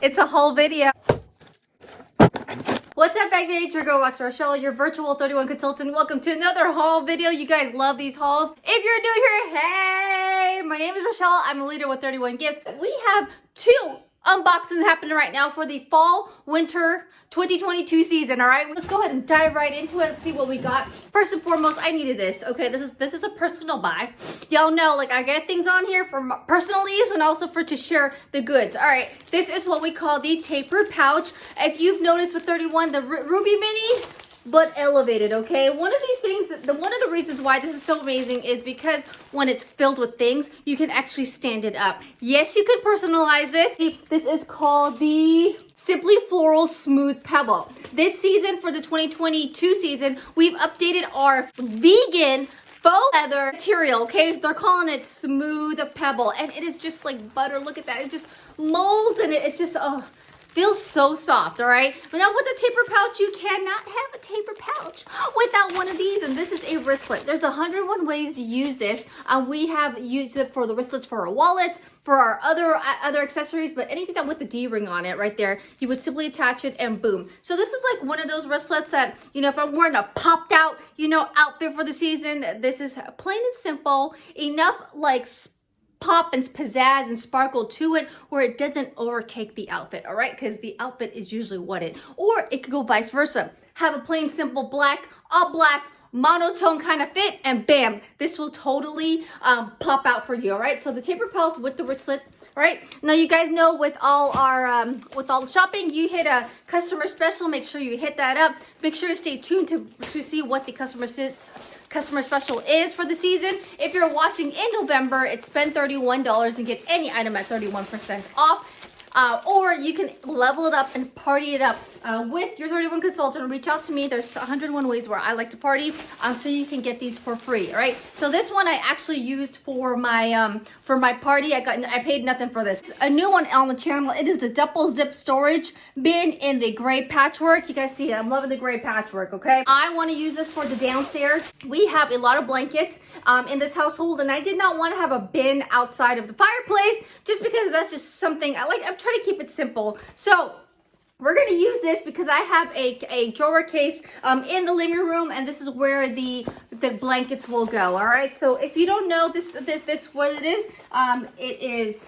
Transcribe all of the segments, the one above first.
It's a whole video. What's up, Backpack? It's your girl, Rockstar Rochelle, your virtual 31 consultant. Welcome to another haul video. You guys love these hauls. If you're new here, hey, my name is Rochelle. I'm a leader with 31 gifts. We have two unboxings happening right now for the fall winter 2022 season. All right, let's go ahead and dive right into it and see what we got. First and foremost, I needed this. Okay, this is a personal buy. Y'all know, like, I get things on here for personal use and also for to share the goods. All right, this is what we call the tapered pouch. If you've noticed with 31, the Ruby Mini, but elevated. Okay, one of these things, one of the reasons why this is so amazing is because when it's filled with things, you can actually stand it up. Yes, you can personalize this. This is called the Simply Floral Smooth Pebble. This season, for the 2022 season, we've updated our vegan faux leather material. Okay, so they're calling it Smooth Pebble, and it is just like butter. Look at that. It just molds, and it just feels so soft. All right, but now with the taper pouch, you cannot have a taper pouch without one of these, and this is a wristlet. There's 101 ways to use this. We have used it for the wristlets for our wallets, for our other accessories, but anything that with the D-ring on it right there, you would simply attach it and boom. So this is like one of those wristlets that, you know, if I'm wearing a popped out, you know, outfit for the season, this is plain and simple, enough like pop and pizzazz and sparkle to it where it doesn't overtake the outfit. All right, because the outfit is usually what it, or it could go vice versa. Have a plain simple black, all black, monotone kind of fit, and bam, this will totally pop out for you. All right, so the taper pouch with the wristlet. All right, now you guys know with all the shopping, you hit a customer special. Make sure you hit that up. Make sure you stay tuned to see what the customer special is for the season. If you're watching in November, it's spend $31 and get any item at 31% off. Or you can level it up and party it up with your 31 consultant. Reach out to me. There's 101 ways where I like to party, so you can get these for free. All right. So this one I actually used for my party. I paid nothing for this. A new one on the channel. It is the double zip storage bin in the gray patchwork. You guys see it. I'm loving the gray patchwork. Okay. I want to use this for the downstairs. We have a lot of blankets in this household, and I did not want to have a bin outside of the fireplace just because that's just something I like. I'm trying to keep it simple. So we're going to use this because I have a drawer case in the living room, and this is where the blankets will go. All right. So if you don't know this what it is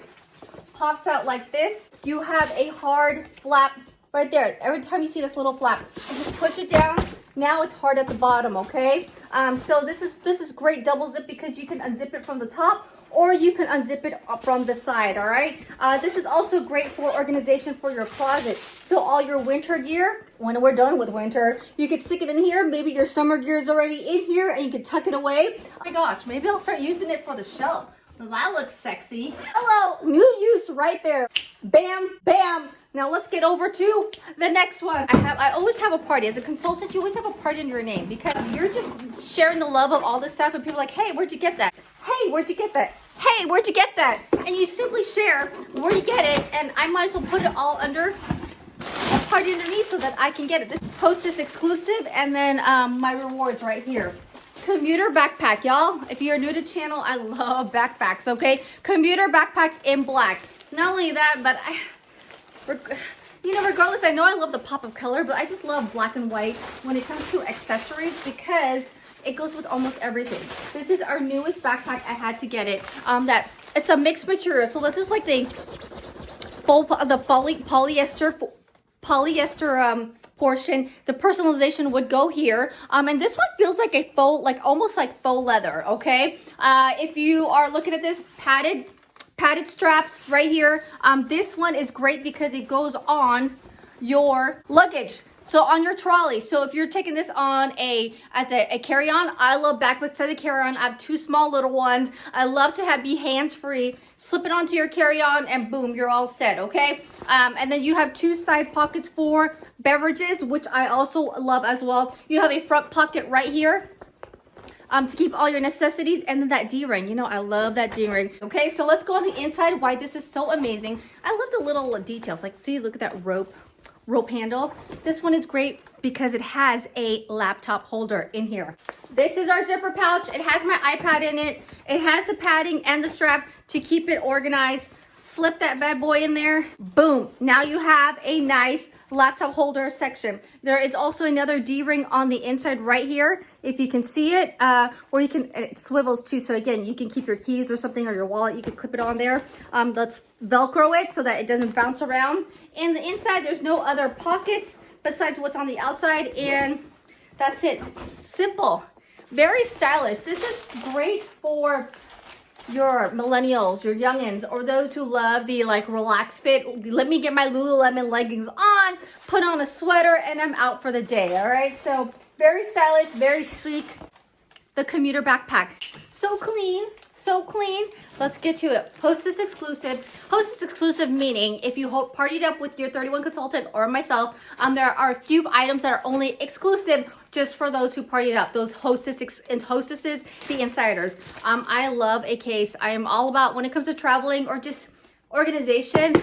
pops out like this. You have a hard flap right there. Every time you see this little flap, you just push it down. Now it's hard at the bottom. Okay. So this is great double zip because you can unzip it from the top, or you can unzip it from the side. All right. This is also great for organization for your closet. So all your winter gear, when we're done with winter, you could stick it in here. Maybe your summer gear is already in here and you can tuck it away. Oh my gosh, maybe I'll start using it for the shelf. That looks sexy. Hello, new use right there. Bam, bam. Now let's get over to the next one. I always have a party. As a consultant, you always have a party in your name because you're just sharing the love of all this stuff, and people are like, hey, where'd you get that? Hey, where'd you get that? Hey, where'd you get that? And you simply share where you get it, and I might as well put it all under a party underneath so that I can get it. This Hostess exclusive, and then my rewards right here. Commuter Backpack, y'all. If you're new to the channel, I love backpacks, okay? Commuter Backpack in black. Not only that, but regardless, I know I love the pop of color, but I just love black and white when it comes to accessories because it goes with almost everything. This is our newest backpack. I had to get it. That it's a mixed material. So this is like the polyester portion. The personalization would go here, and this one feels like a faux, like almost like faux leather. Okay, if you are looking at this padded straps right here, this one is great because it goes on your luggage. So on your trolley. So if you're taking this on as a carry-on, I love backpacks as a carry-on. I have two small little ones. I love to be hands-free. Slip it onto your carry-on and boom, you're all set, okay? And then you have two side pockets for beverages, which I also love as well. You have a front pocket right here to keep all your necessities, and then that D-ring. You know, I love that D-ring. Okay, so let's go on the inside. Why this is so amazing. I love the little details. Like, see, look at that rope handle. This one is great because it has a laptop holder in here. This is our zipper pouch. It has my iPad in it. It has the padding and the strap to keep it organized. Slip that bad boy in there. Boom. Now you have a nice laptop holder section. There is also another D-ring on the inside right here, if you can see it, or you can, it swivels too. So again, you can keep your keys or something, or your wallet, you can clip it on there. Let's Velcro it so that it doesn't bounce around. In the inside, there's no other pockets besides what's on the outside, and that's it. It's simple, very stylish. This is great for your millennials, your youngins, or those who love the like relaxed fit. Let me get my Lululemon leggings on, put on a sweater, and I'm out for the day. All right, so very stylish, very chic. The Commuter Backpack, so clean, so clean. Let's get to it. Hostess exclusive. Hostess exclusive meaning if you partied up with your 31 consultant or myself, there are a few items that are only exclusive just for those who partied up. Those and hostesses, the insiders. I love a case. I am all about, when it comes to traveling or just organization,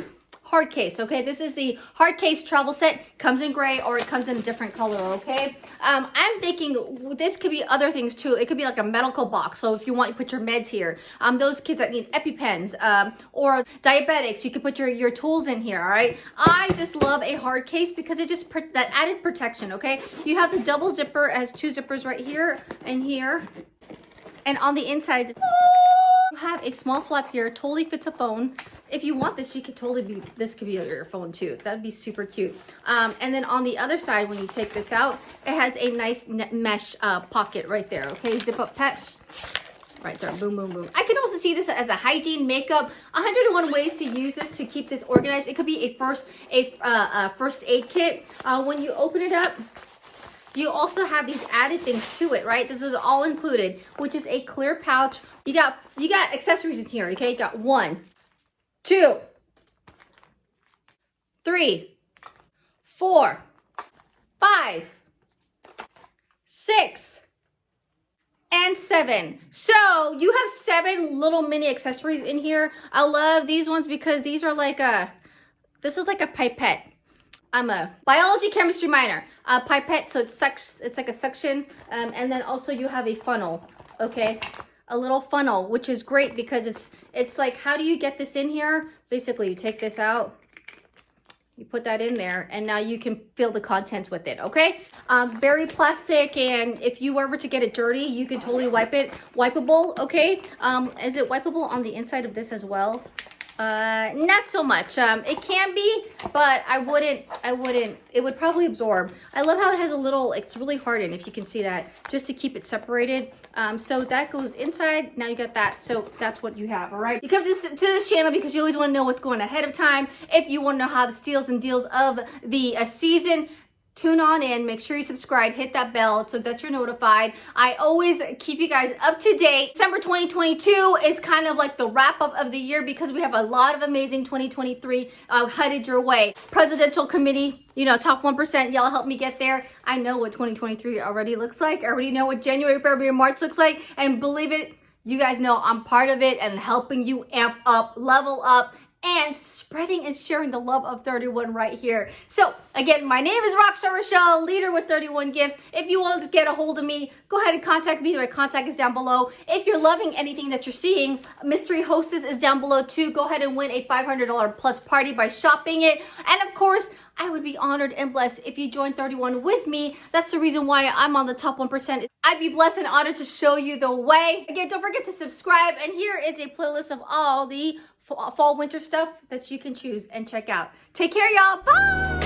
hard case. Okay, this is the hard case travel set. Comes in gray or it comes in a different color. Okay, I'm thinking this could be other things too. It could be like a medical box, so if you want, you put your meds here. Those kids that need EpiPens or diabetics, you can put your tools in here. All right, I just love a hard case because it just that added protection. Okay, you have the double zipper. It has two zippers right here and here, and on the inside you have a small flap here. Totally fits a phone. If you want this, you could totally be, this could be your phone too. That'd be super cute. And then on the other side, when you take this out, it has a nice mesh pocket right there. Okay, zip up patch right there. Boom, boom, boom. I can also see this as a hygiene, makeup, 101 ways to use this to keep this organized. It could be a first aid kit. When you open it up, you also have these added things to it, right? This is all included, which is a clear pouch. You got accessories in here, okay? You got 1, 2, 3, 4, 5, 6, and 7. So you have 7 little mini accessories in here. I love these ones because these are like this is like a pipette. I'm a biology chemistry minor. Pipette, so it's like a suction, and then also you have a funnel, okay? A little funnel, which is great because it's like, how do you get this in here? Basically, you take this out, you put that in there, and now you can fill the contents with it, okay? Very plastic, and if you were ever to get it dirty, you can totally wipe it. Wipeable, okay? Is it wipeable on the inside of this as well? Not so much. It can be, but I wouldn't, it would probably absorb. I love how it has a little, it's really hardened, if you can see that, just to keep it separated. So that goes inside. Now you got that. So that's what you have. All right. You come to this channel because you always want to know what's going ahead of time. If you want to know how the steals and deals of the season, tune on in, make sure you subscribe, hit that bell so that you're notified. I always keep you guys up to date. December 2022 is kind of like the wrap up of the year because we have a lot of amazing 2023 headed your way. Presidential committee, you know, top 1%, y'all help me get there. I know what 2023 already looks like. I already know what January, February, March looks like. And believe it, you guys know I'm part of it and helping you amp up, level up, and spreading and sharing the love of 31 right here. So again, my name is Rockstar Rochelle, leader with 31 Gifts. If you want to get a hold of me, go ahead and contact me. My contact is down below. If you're loving anything that you're seeing, Mystery Hostess is down below too. Go ahead and win a $500 plus party by shopping it. And of course, I would be honored and blessed if you join 31 with me. That's the reason why I'm on the top 1%. I'd be blessed and honored to show you the way. Again, don't forget to subscribe. And here is a playlist of all the fall winter stuff that you can choose and check out. Take care, y'all. Bye.